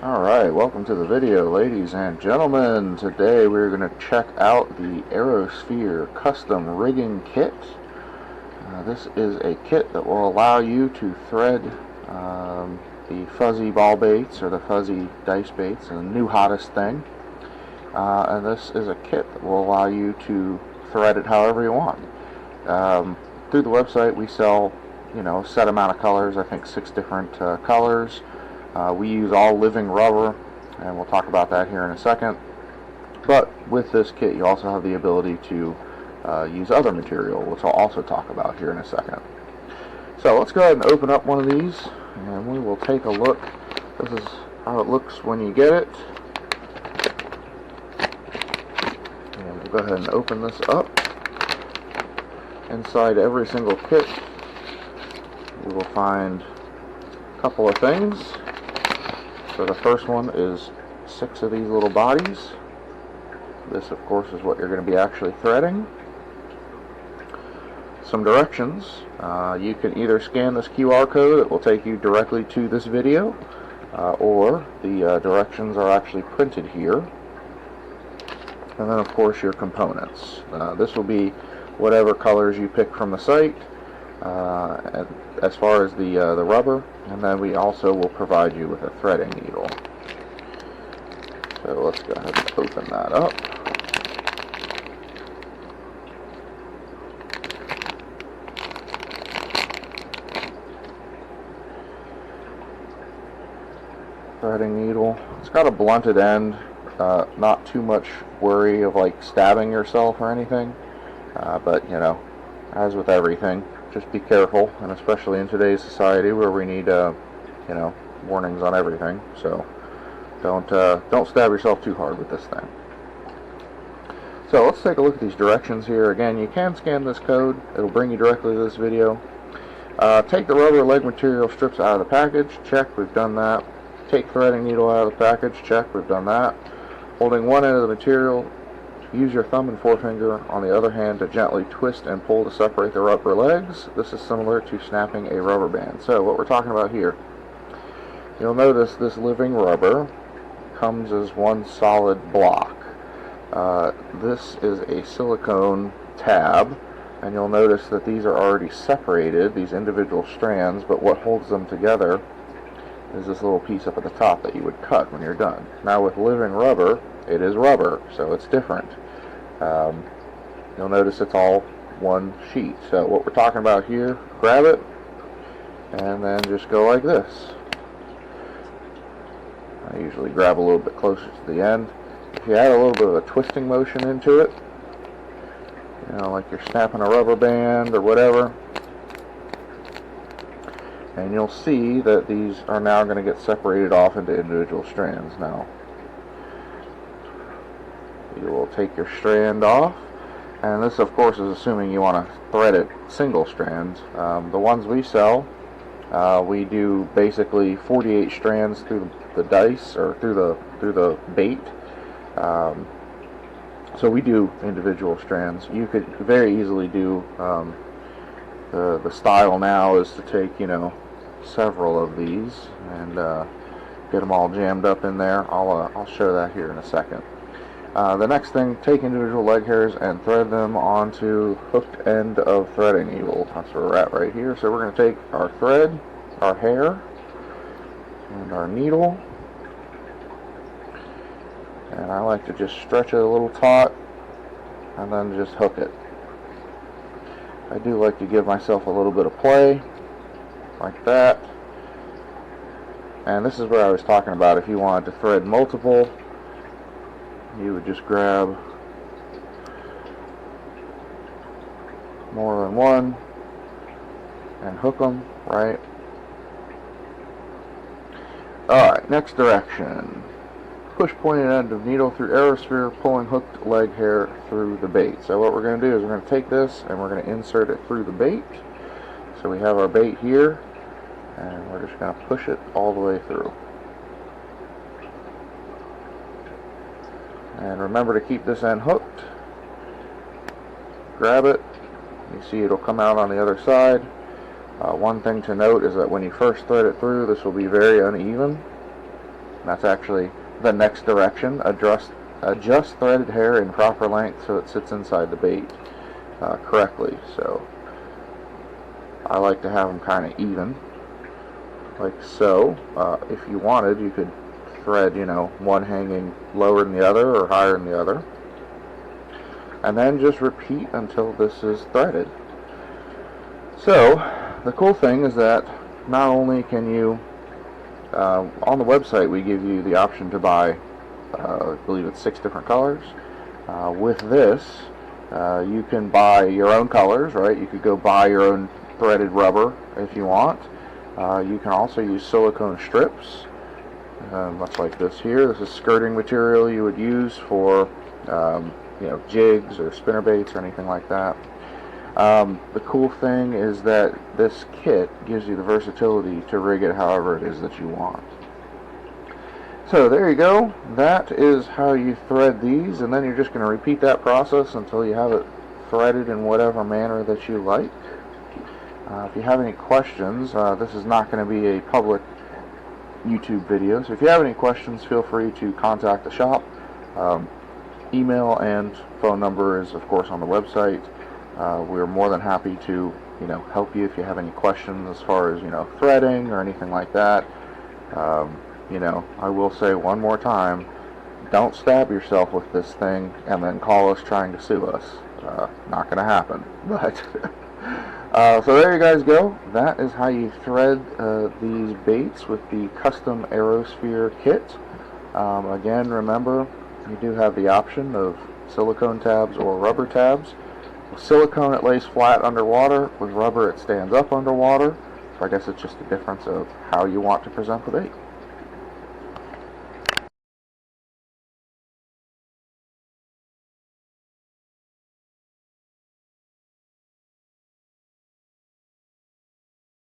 Alright, welcome to the video, ladies and gentlemen. Today we're going to check out the Aerosphere Custom Rigging Kit. This is a kit that will allow you to thread the fuzzy ball baits or the fuzzy dice baits, the new hottest thing. And this is a kit that will allow you to thread it however you want. Through the website we sell, a set amount of colors, I think 6 different colors. We use all living rubber, and we'll talk about that here in a second. But with this kit, you also have the ability to use other material, which I'll also talk about here in a second. So let's go ahead and open up one of these, and we will take a look. This is how it looks when you get it. And we'll go ahead and open this up. Inside every single kit, you will find a couple of things. So the first one is 6 of these little bodies. This, of course, is what you're going to be actually threading. Some directions. You can either scan this QR code, it will take you directly to this video, or the directions are actually printed here. And then, of course, your components. This will be whatever colors you pick from the site, as far as the rubber, and then we also will provide you with a threading needle. So let's go ahead and open that up. Threading needle. It's got a blunted end, not too much worry of like stabbing yourself or anything, but as with everything, just be careful, and especially in today's society where we need, warnings on everything. So don't stab yourself too hard with this thing. So let's take a look at these directions here. Again, you can scan this code; it'll bring you directly to this video. Take the rubber leg material strips out of the package. Check, we've done that. Take threading needle out of the package. Check, we've done that. Holding one end of the material, use your thumb and forefinger on the other hand to gently twist and pull to separate the rubber legs. This is similar to snapping a rubber band. So what we're talking about here, you'll notice this living rubber comes as one solid block. This is a silicone tab, and you'll notice that these are already separated, these individual strands, but what holds them together is this little piece up at the top that you would cut when you're done. Now with living rubber, it is rubber, so it's different. You'll notice it's all one sheet. So what we're talking about here, grab it, and then just go like this. I usually grab a little bit closer to the end. If you add a little bit of a twisting motion into it, like you're snapping a rubber band or whatever, and you'll see that these are now going to get separated off into individual strands. Now, you will take your strand off, and this of course is assuming you want to thread it single strands. The ones we sell, we do basically 48 strands through the dice, or through the bait. So we do individual strands. You could very easily do, the style now is to take several of these and get them all jammed up in there. I'll show that here in a second. The next thing, take individual leg hairs and thread them onto hooked end of threading needle. That's where we're at right here. So we're going to take our thread, our hair, and our needle, and I like to just stretch it a little taut and then just hook it. I do like to give myself a little bit of play, like that. And this is what I was talking about. If you wanted to thread multiple, you would just grab more than one and hook them, right? Alright, next direction. Push pointed end of needle through Aerosphere, pulling hooked leg hair through the bait. So what we're going to do is we're going to take this and we're going to insert it through the bait. So we have our bait here, and we're just going to push it all the way through. And remember to keep this end hooked. Grab it. You see it'll come out on the other side. One thing to note is that when you first thread it through, this will be very uneven. That's actually the next direction. Adjust threaded hair in proper length so it sits inside the bait correctly. So I like to have them kind of even, like so. If you wanted, you could thread, one hanging lower than the other or higher than the other, and then just repeat until this is threaded. So the cool thing is that not only can you, on the website we give you the option to buy, I believe it's 6 different colors. With this, you can buy your own colors, right? You could go buy your own threaded rubber if you want. You can also use silicone strips, much like this here. This is skirting material you would use for jigs or spinner baits or anything like that. The cool thing is that this kit gives you the versatility to rig it however it is that you want. So there you go. That is how you thread these, and then you're just going to repeat that process until you have it threaded in whatever manner that you like. If you have any questions, this is not going to be a public YouTube video, so if you have any questions, feel free to contact the shop. Email and phone number is of course on the website. We're more than happy to help you if you have any questions as far as threading or anything like that. I will say one more time, don't stab yourself with this thing and then call us trying to sue us. Not going to happen. But so there you guys go. That is how you thread these baits with the custom Aerosphere kit. Again, remember, you do have the option of silicone tabs or rubber tabs. With silicone, it lays flat underwater. With rubber, it stands up underwater. So I guess it's just a difference of how you want to present the bait.